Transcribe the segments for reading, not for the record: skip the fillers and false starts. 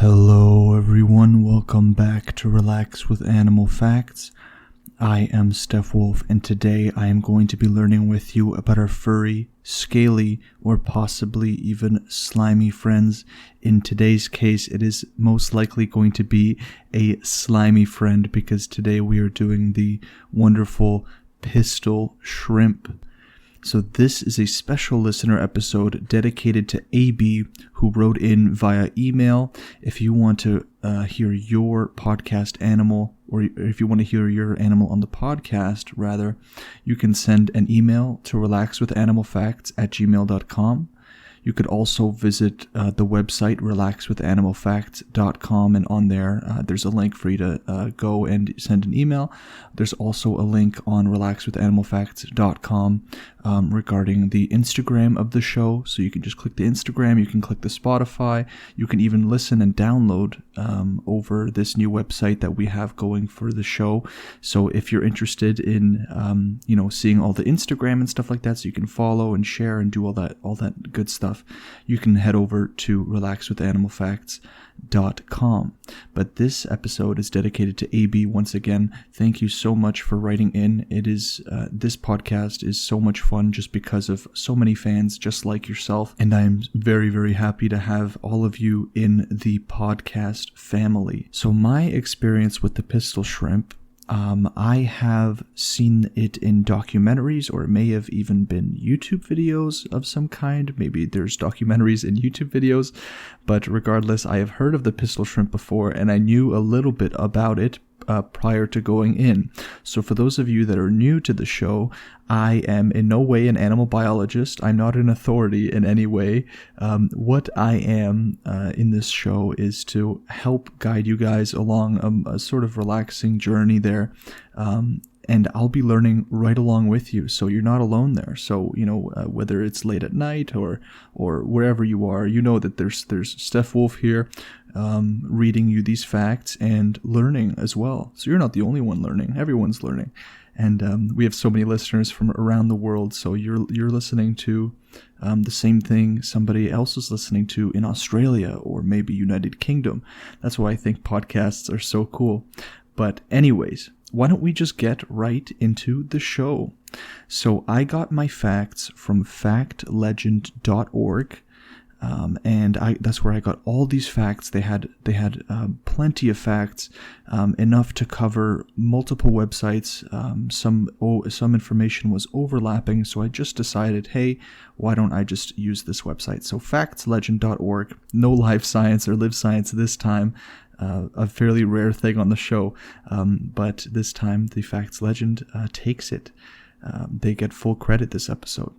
Hello everyone, welcome back to Relax with Animal Facts. I am Steph Wolf, and today I am going to be learning with you about our furry, scaly, or possibly even slimy friends. In today's case, it is most likely going to be a slimy friend because today we are doing the wonderful pistol shrimp. So this is a special listener episode dedicated to AB, who wrote in via email. If you want to hear your podcast animal, or if you want to hear your animal on the podcast, rather, you can send an email to relaxwithanimalfacts@gmail.com. You could also visit the website relaxwithanimalfacts.com, and on there there's a link for you to go and send an email. There's also a link on relaxwithanimalfacts.com regarding the Instagram of the show, so you can just click the Instagram, you can click the Spotify, you can even listen and download over this new website that we have going for the show. So if you're interested in seeing all the Instagram and stuff like that, so you can follow and share and do all that good stuff, you can head over to relaxwithanimalfacts.com. But this episode is dedicated to AB. Once again, thank you so much for writing in. It is this podcast is so much fun just because of so many fans just like yourself, and I'm very, very happy to have all of you in the podcast family. So my experience with the pistol shrimp, I have seen it in documentaries, or it may have even been YouTube videos of some kind. Maybe there's documentaries and YouTube videos, but regardless, I have heard of the pistol shrimp before, and I knew a little bit about it prior to going in. So for those of you that are new to the show, I am in no way an animal biologist. I'm not an authority in any way. What I am in this show is to help guide you guys along a sort of relaxing journey there. And I'll be learning right along with you, so you're not alone there. So, whether it's late at night or wherever you are, you know that there's Steph Wolf here reading you these facts and learning as well. So you're not the only one learning. Everyone's learning. And we have so many listeners from around the world, so you're listening to the same thing somebody else is listening to in Australia or maybe United Kingdom. That's why I think podcasts are so cool. But anyways, why don't we just get right into the show? So I got my facts from factlegend.org, and that's where I got all these facts. They had plenty of facts, enough to cover multiple websites. Some information was overlapping, so I just decided, hey, why don't I just use this website? So factlegend.org, no live science or live science this time. A fairly rare thing on the show, but this time the Facts Legend takes it. They get full credit this episode.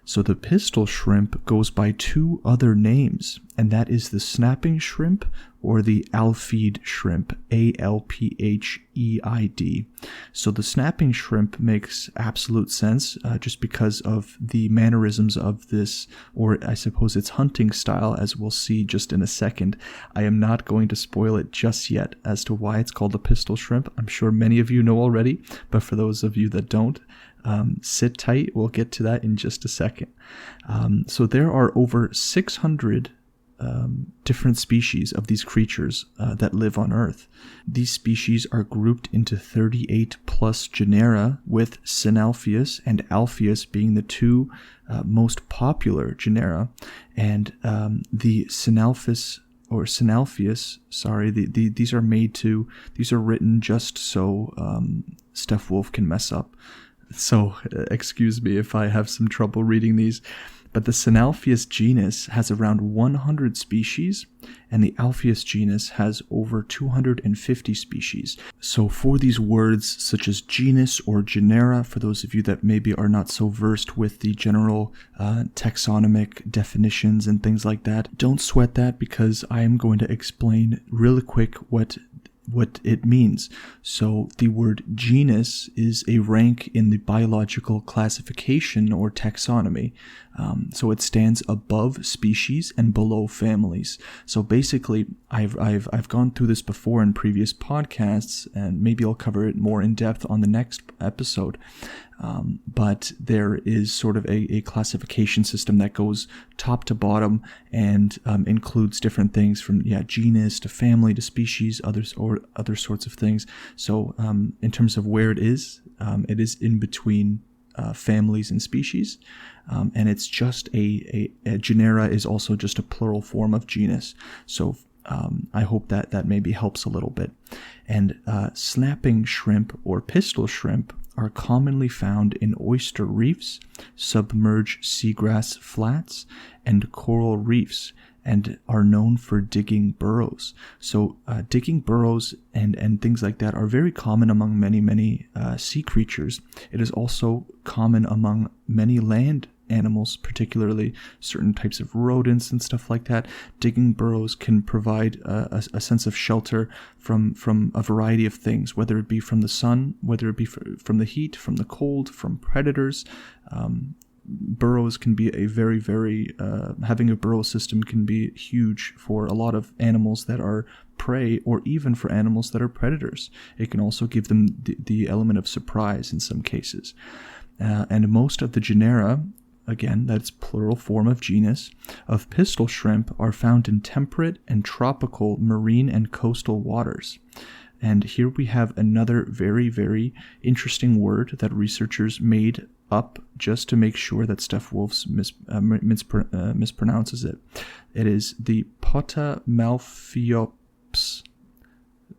So the pistol shrimp goes by two other names, and that is the snapping shrimp or the Alpheid shrimp, Alpheid. So the snapping shrimp makes absolute sense just because of the mannerisms of this, or I suppose its hunting style, as we'll see just in a second. I am not going to spoil it just yet as to why it's called the pistol shrimp. I'm sure many of you know already, but for those of you that don't, sit tight. We'll get to that in just a second. So there are over 600 different species of these creatures that live on Earth. These species are grouped into 38 plus genera, with Synalpheus and Alpheus being the two most popular genera. And the Synalpheus, these are written just so Steph Wolf can mess up. So excuse me if I have some trouble reading these. But the Synalpheus genus has around 100 species, and the Alpheus genus has over 250 species. So for these words such as genus or genera, for those of you that maybe are not so versed with the general taxonomic definitions and things like that, don't sweat that, because I am going to explain really quick what it means. So the word genus is a rank in the biological classification or taxonomy. So it stands above species and below families. So basically, I've gone through this before in previous podcasts, and maybe I'll cover it more in depth on the next episode. But there is sort of a classification system that goes top to bottom and includes different things from genus to family to species, other sorts of things. So in terms of where it is in between families and species, and it's just a genera is also just a plural form of genus. So I hope that maybe helps a little bit. And snapping shrimp or pistol shrimp are commonly found in oyster reefs, submerged seagrass flats, and coral reefs, and are known for digging burrows. So digging burrows and things like that are very common among many sea creatures. It is also common among many land animals, particularly certain types of rodents and stuff like that. Digging burrows can provide a sense of shelter from a variety of things, whether it be from the sun, whether it be from the heat, from the cold, from predators. Burrows can be a very, very, having a burrow system can be huge for a lot of animals that are prey, or even for animals that are predators. It can also give them the element of surprise in some cases. And most of the genera, again, that's plural form of genus, of pistol shrimp are found in temperate and tropical marine and coastal waters. And here we have another very, very interesting word that researchers made up just to make sure that Steph Wolfs mispronounces it. It is the Potamalphiops.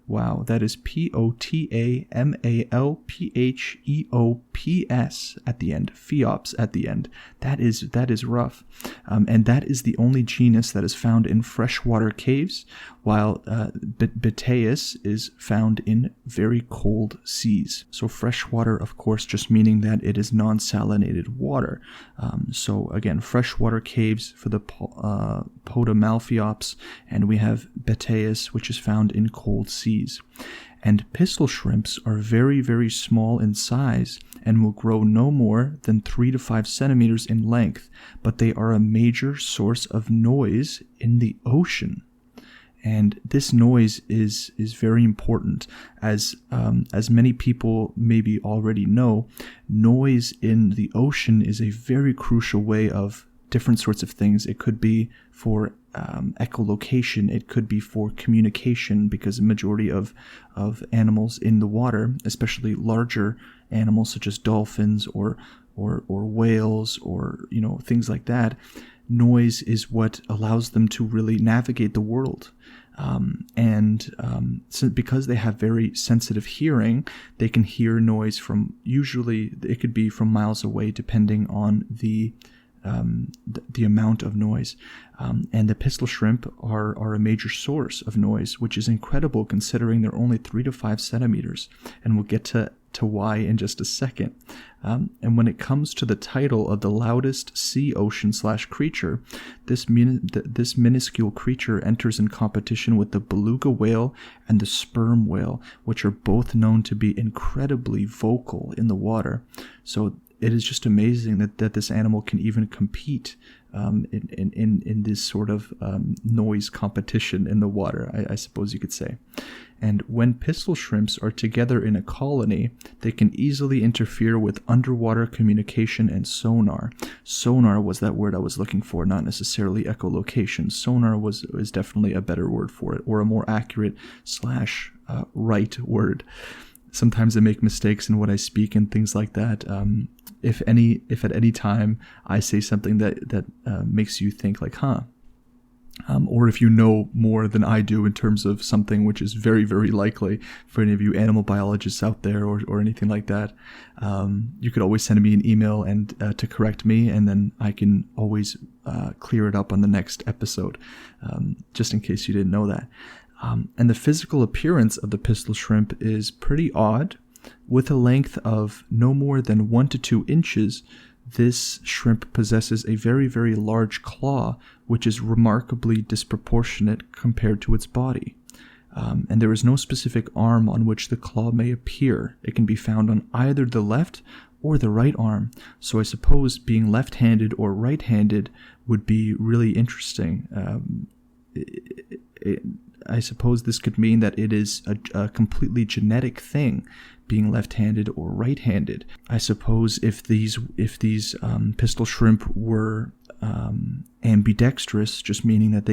Wow, that is Potamalpheops at the end, Pheops at the end. That is rough. And that is the only genus that is found in freshwater caves, while Bataeus is found in very cold seas. So freshwater, of course, just meaning that it is non-salinated water. So again, freshwater caves for the Potamalphiops, and we have Bataeus, which is found in cold seas. And pistol shrimps are very, very small in size and will grow no more than 3 to 5 centimeters in length, but they are a major source of noise in the ocean. And this noise is very important, as many people maybe already know. Noise in the ocean is a very crucial way of different sorts of things. It could be for echolocation. It could be for communication, because the majority of animals in the water, especially larger animals such as dolphins or whales or things like that, noise is what allows them to really navigate the world. So because they have very sensitive hearing, they can hear noise from, usually it could be from miles away, depending on the amount of noise. And the pistol shrimp are a major source of noise, which is incredible considering they're only 3 to 5 centimeters. And we'll get to why in just a second. And when it comes to the title of the loudest sea ocean / creature, this minuscule creature enters in competition with the beluga whale and the sperm whale, which are both known to be incredibly vocal in the water. So it is just amazing that this animal can even compete in this sort of noise competition in the water, I suppose you could say. And when pistol shrimps are together in a colony, they can easily interfere with underwater communication and sonar. Sonar was that word I was looking for, not necessarily echolocation. Sonar is definitely a better word for it, or a more accurate / right word. Sometimes I make mistakes in what I speak and things like that. If at any time I say something that makes you think like, or if you know more than I do in terms of something, which is very, very likely for any of you animal biologists out there or anything like that, you could always send me an email and to correct me, and then I can always clear it up on the next episode, just in case you didn't know that. And the physical appearance of the pistol shrimp is pretty odd. With a length of no more than 1 to 2 inches, this shrimp possesses a very, very large claw, which is remarkably disproportionate compared to its body. And there is no specific arm on which the claw may appear. It can be found on either the left or the right arm. So I suppose being left-handed or right-handed would be really interesting. I suppose this could mean that it is a completely genetic thing, being left-handed or right-handed. I suppose if these pistol shrimp were ambidextrous, just meaning that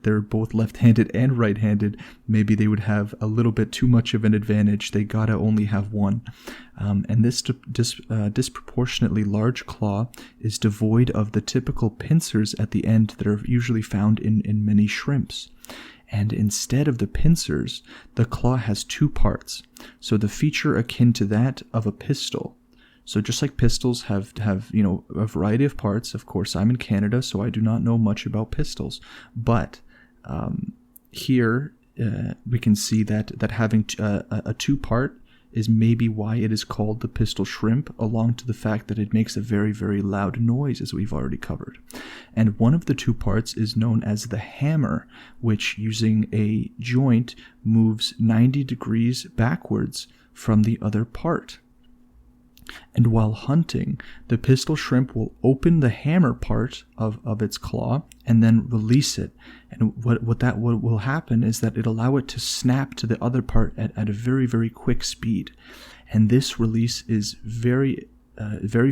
they're both left-handed and right-handed, maybe they would have a little bit too much of an advantage. They gotta only have one. And this disproportionately large claw is devoid of the typical pincers at the end that are usually found in many shrimps. And instead of the pincers, the claw has two parts. So the feature akin to that of a pistol. So just like pistols have a variety of parts. Of course, I'm in Canada, so I do not know much about pistols. But here we can see that having a two-part is maybe why it is called the pistol shrimp, along to the fact that it makes a very, very loud noise, as we've already covered. And one of the two parts is known as the hammer, which, using a joint, moves 90 degrees backwards from the other part. And while hunting, the pistol shrimp will open the hammer part of its claw and then release it. And what will happen is that it'll allow it to snap to the other part at a very, very quick speed. And this release is very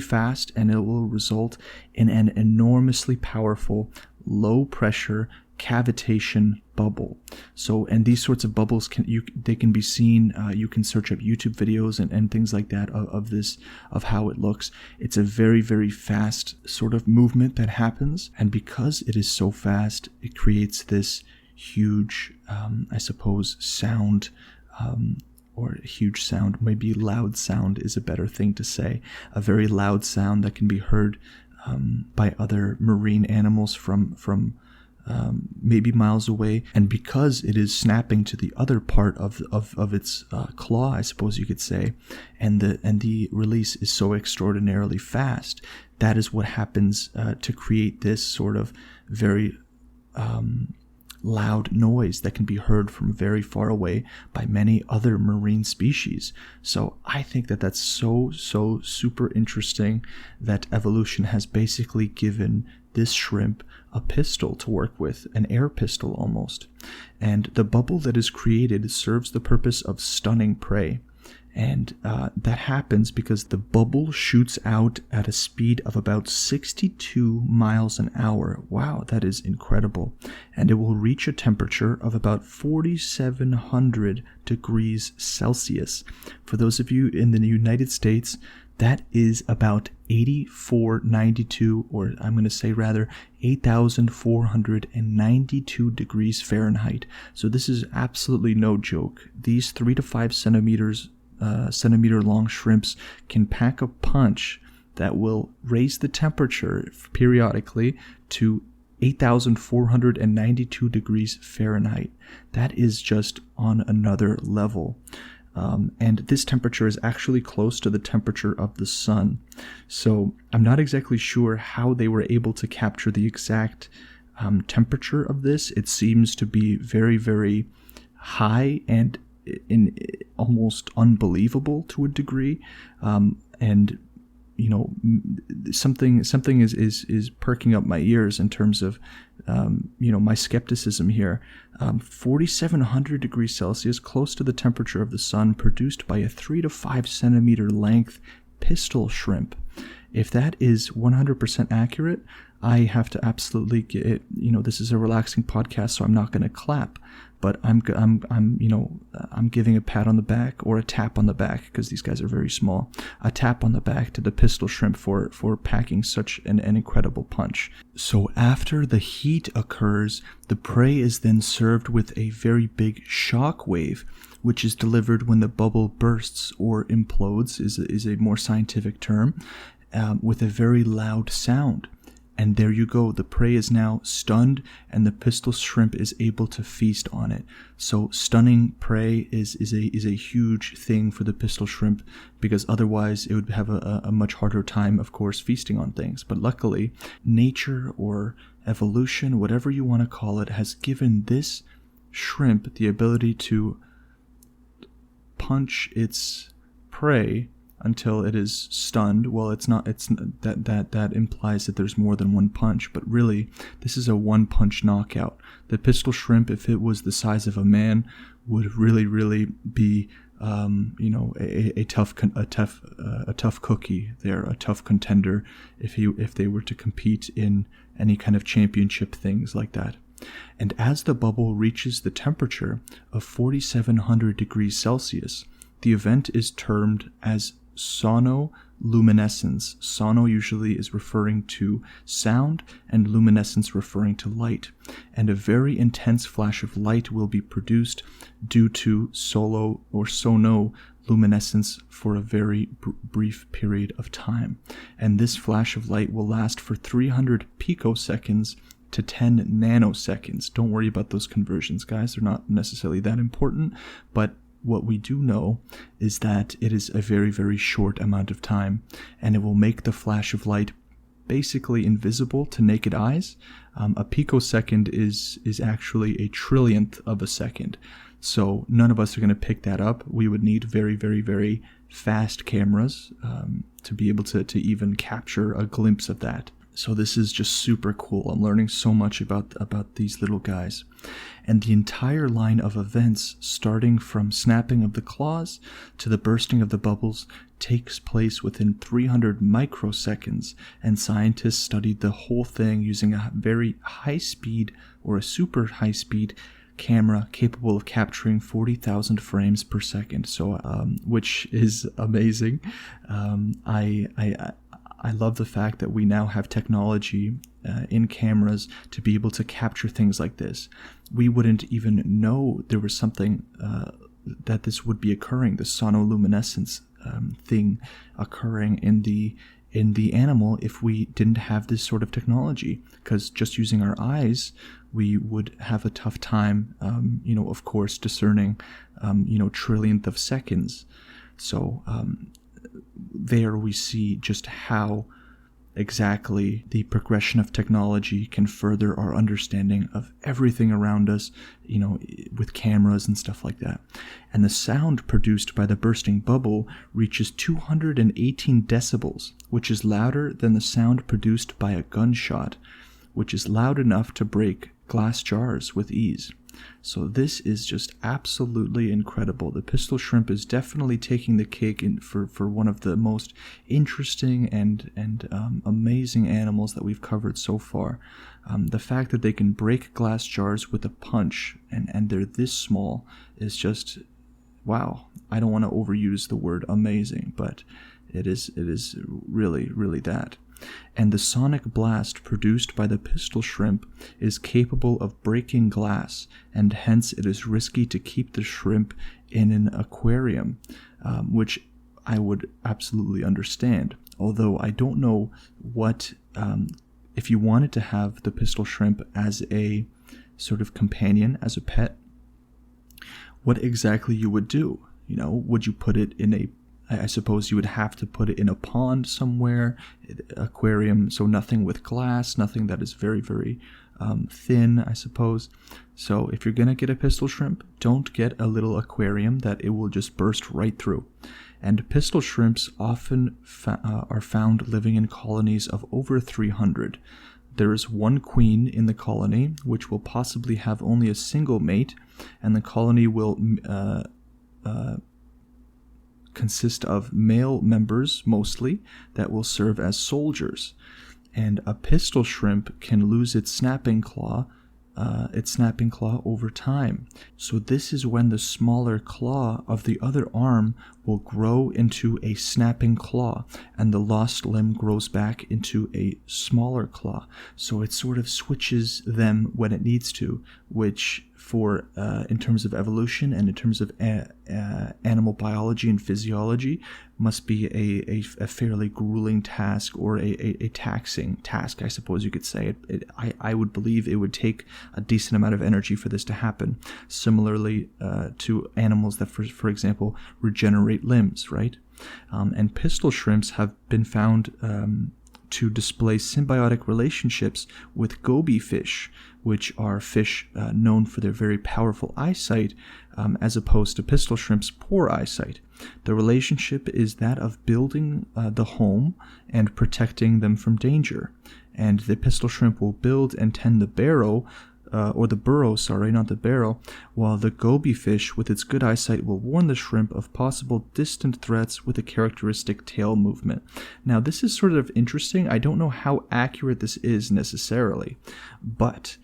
fast, and it will result in an enormously powerful, low-pressure cavitation bubble. So, and these sorts of bubbles can be seen. You can search up YouTube videos and things like that of how it looks. It's a very, very fast sort of movement that happens, and because it is so fast, it creates this huge, I suppose, sound. Or a huge sound, maybe loud sound is a better thing to say. A very loud sound that can be heard by other marine animals from maybe miles away. And because it is snapping to the other part of its claw, I suppose you could say, and the release is so extraordinarily fast, that is what happens to create this sort of very loud noise that can be heard from very far away by many other marine species. So I think that that's so super interesting that evolution has basically given this shrimp a pistol to work with, an air pistol almost. And the bubble that is created serves the purpose of stunning prey. And that happens because the bubble shoots out at a speed of about 62 miles an hour. Wow, that is incredible. And it will reach a temperature of about 4,700 degrees Celsius. For those of you in the United States, that is about 8492, or I'm going to say rather 8,492 degrees Fahrenheit. So this is absolutely no joke. These 3 to 5 centimeter long shrimps can pack a punch that will raise the temperature periodically to 8,492 degrees Fahrenheit. That is just on another level. And this temperature is actually close to the temperature of the sun. So I'm not exactly sure how they were able to capture the exact temperature of this. It seems to be very, very high and almost unbelievable to a degree. And you know, something is perking up my ears in terms of my skepticism here. 4,700 degrees Celsius, close to the temperature of the sun, produced by a 3 to 5 centimeter length pistol shrimp. If that is 100% accurate, I have to absolutely get it. This is a relaxing podcast, so I'm not going to clap, but I'm giving a pat on the back, or a tap on the back, because these guys are very small. A tap on the back to the pistol shrimp for packing such an incredible punch. So after the heat occurs, the prey is then served with a very big shock wave, which is delivered when the bubble bursts or implodes, is a more scientific term, with a very loud sound. And there you go, the prey is now stunned, and the pistol shrimp is able to feast on it. So stunning prey is a huge thing for the pistol shrimp, because otherwise it would have a much harder time, of course, feasting on things. But luckily, nature or evolution, whatever you want to call it, has given this shrimp the ability to punch its prey until it is stunned. Well, it's not. It's that implies that there's more than one punch, but really, this is a one-punch knockout. The pistol shrimp, if it was the size of a man, would really be a tough cookie. They're a tough contender if they were to compete in any kind of championship things like that. And as the bubble reaches the temperature of 4,700 degrees Celsius, the event is termed as sonoluminescence. Sono usually is referring to sound and luminescence referring to light. And a very intense flash of light will be produced due to sonoluminescence for a very brief period of time. And this flash of light will last for 300 picoseconds to 10 nanoseconds. Don't worry about those conversions, guys. They're not necessarily that important, but what we do know is that it is a very short amount of time, and it will make the flash of light basically invisible to naked eyes. A picosecond is actually a trillionth of a second, so none of us are going to pick that up. We would need very fast cameras to be able to even capture a glimpse of that. So this is just super cool. I'm learning so much about these little guys. And the entire line of events, starting from snapping of the claws to the bursting of the bubbles, takes place within 300 microseconds, and scientists studied the whole thing using a very high-speed or a super high-speed camera capable of capturing 40,000 frames per second. So, which is amazing. I love the fact that we now have technology in cameras to be able to capture things like this. We wouldn't even know there was something that this would be occurring, the sonoluminescence thing occurring in the animal, if we didn't have this sort of technology. Because just using our eyes, we would have a tough time, of course, discerning, trillionth of seconds. So there we see just how exactly the progression of technology can further our understanding of everything around us, with cameras and stuff like that. And the sound produced by the bursting bubble reaches 218 decibels, which is louder than the sound produced by a gunshot, which is loud enough to break glass jars with ease. So this is just absolutely incredible. The pistol shrimp is definitely taking the cake for one of the most interesting and amazing animals that we've covered so far. The fact that they can break glass jars with a punch and they're this small is just, wow. I don't want to overuse the word amazing, but it is really that. And the sonic blast produced by the pistol shrimp is capable of breaking glass, and hence it is risky to keep the shrimp in an aquarium, which I would absolutely understand. Although I don't know what, if you wanted to have the pistol shrimp as a sort of companion, as a pet, what exactly you would do. Would you put it in I suppose you would have to put it in a pond somewhere, aquarium, so nothing with glass, nothing that is very thin, I suppose. So if you're going to get a pistol shrimp, don't get a little aquarium that it will just burst right through. And pistol shrimps often are found living in colonies of over 300. There is one queen in the colony, which will possibly have only a single mate, and the colony will consist of male members mostly that will serve as soldiers. And a pistol shrimp can lose its snapping claw over time. So this is when the smaller claw of the other arm will grow into a snapping claw, and the lost limb grows back into a smaller claw. So it sort of switches them when it needs to, which in terms of evolution and in terms of animal biology and physiology must be a fairly grueling task, or a taxing task, I suppose you could say. I would believe it would take a decent amount of energy for this to happen. Similarly to animals that, for example, regenerate limbs, right? And pistol shrimps have been found to display symbiotic relationships with goby fish, which are fish known for their very powerful eyesight, as opposed to pistol shrimp's poor eyesight. The relationship is that of building the home and protecting them from danger. And the pistol shrimp will build and tend the burrow, while the goby fish, with its good eyesight, will warn the shrimp of possible distant threats with a characteristic tail movement. Now, this is sort of interesting. I don't know how accurate this is necessarily, but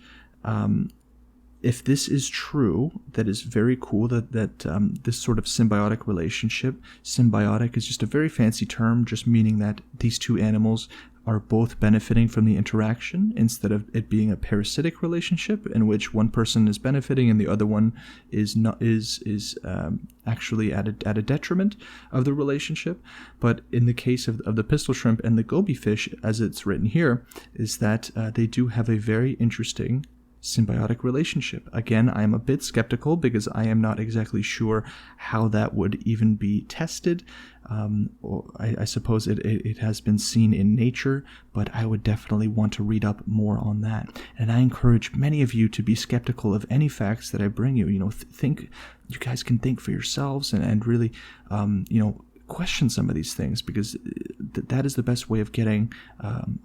if this is true, that is very cool that this sort of symbiotic relationship. Symbiotic is just a very fancy term, just meaning that these two animals are both benefiting from the interaction instead of it being a parasitic relationship in which one person is benefiting and the other one is actually at a detriment of the relationship. But in the case of the pistol shrimp and the goby fish, as it's written here, is that they do have a very interesting symbiotic relationship. Again, I am a bit skeptical because I am not exactly sure how that would even be tested. Or I suppose it has been seen in nature, but I would definitely want to read up more on that. And I encourage many of you to be skeptical of any facts that I bring you. Think, you guys can think for yourselves and really, question some of these things, because that is the best way of getting,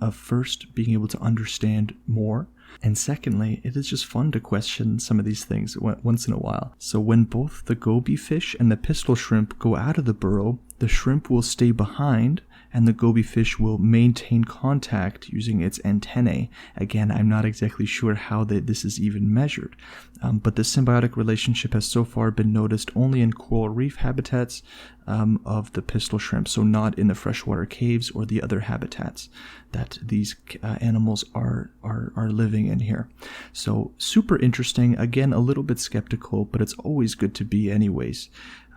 of first being able to understand more. And secondly, it is just fun to question some of these things once in a while. So when both the goby fish and the pistol shrimp go out of the burrow, the shrimp will stay behind and the goby fish will maintain contact using its antennae. Again, I'm not exactly sure how this is even measured, but the symbiotic relationship has so far been noticed only in coral reef habitats of the pistol shrimp, so not in the freshwater caves or the other habitats that these animals are living in here. So super interesting. Again, a little bit skeptical, but it's always good to be anyways.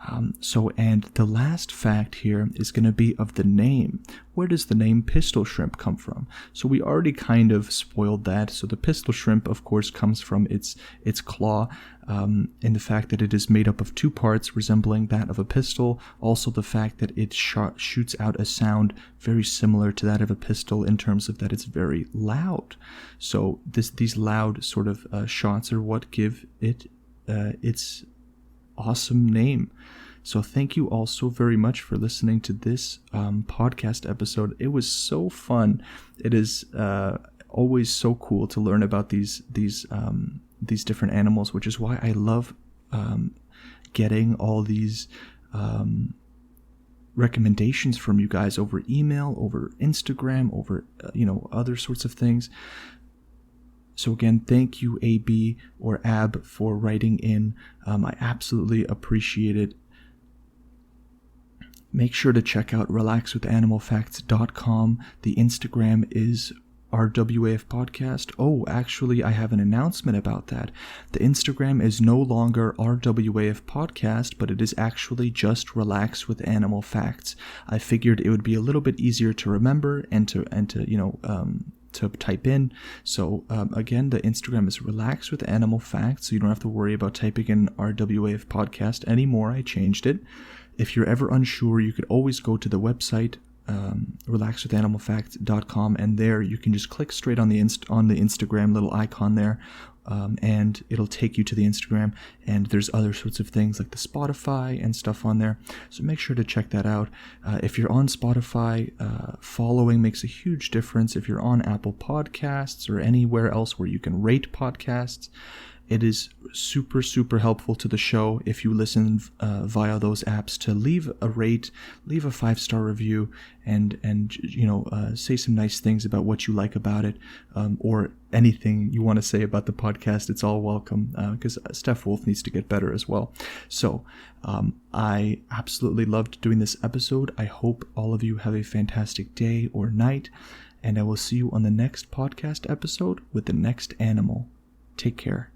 And the last fact here is going to be of the name. Where does the name pistol shrimp come from? So we already kind of spoiled that. So the pistol shrimp, of course, comes from its claw, in the fact that it is made up of two parts resembling that of a pistol. Also the fact that it shoots out a sound very similar to that of a pistol in terms of that it's very loud. So these loud sort of shots are what give it its awesome name. So thank you all so very much for listening to this podcast episode. It was so fun. It is always so cool to learn about these different animals, which is why I love getting all these recommendations from you guys over email, over Instagram, over other sorts of things. So again, thank you, AB or Ab, for writing in. I absolutely appreciate it. Make sure to check out relaxwithanimalfacts.com. The Instagram is RWAF Podcast. Oh, actually, I have an announcement about that. The Instagram is no longer RWAF Podcast, but it is actually just Relax with Animal Facts. I figured it would be a little bit easier to remember and to type in. So again, the Instagram is Relax with Animal Facts, so you don't have to worry about typing in RWAF Podcast anymore. I changed it. If you're ever unsure, you could always go to the website, relaxwithanimalfacts.com, and there you can just click straight on the Instagram little icon there, and it'll take you to the Instagram, and there's other sorts of things like the Spotify and stuff on there, so make sure to check that out. If you're on Spotify, following makes a huge difference. If you're on Apple Podcasts or anywhere else where you can rate podcasts, it is super, super helpful to the show if you listen via those apps to leave a rate, leave a 5-star review, and say some nice things about what you like about it, or anything you want to say about the podcast. It's all welcome, because Steph Wolf needs to get better as well. So I absolutely loved doing this episode. I hope all of you have a fantastic day or night, and I will see you on the next podcast episode with the next animal. Take care.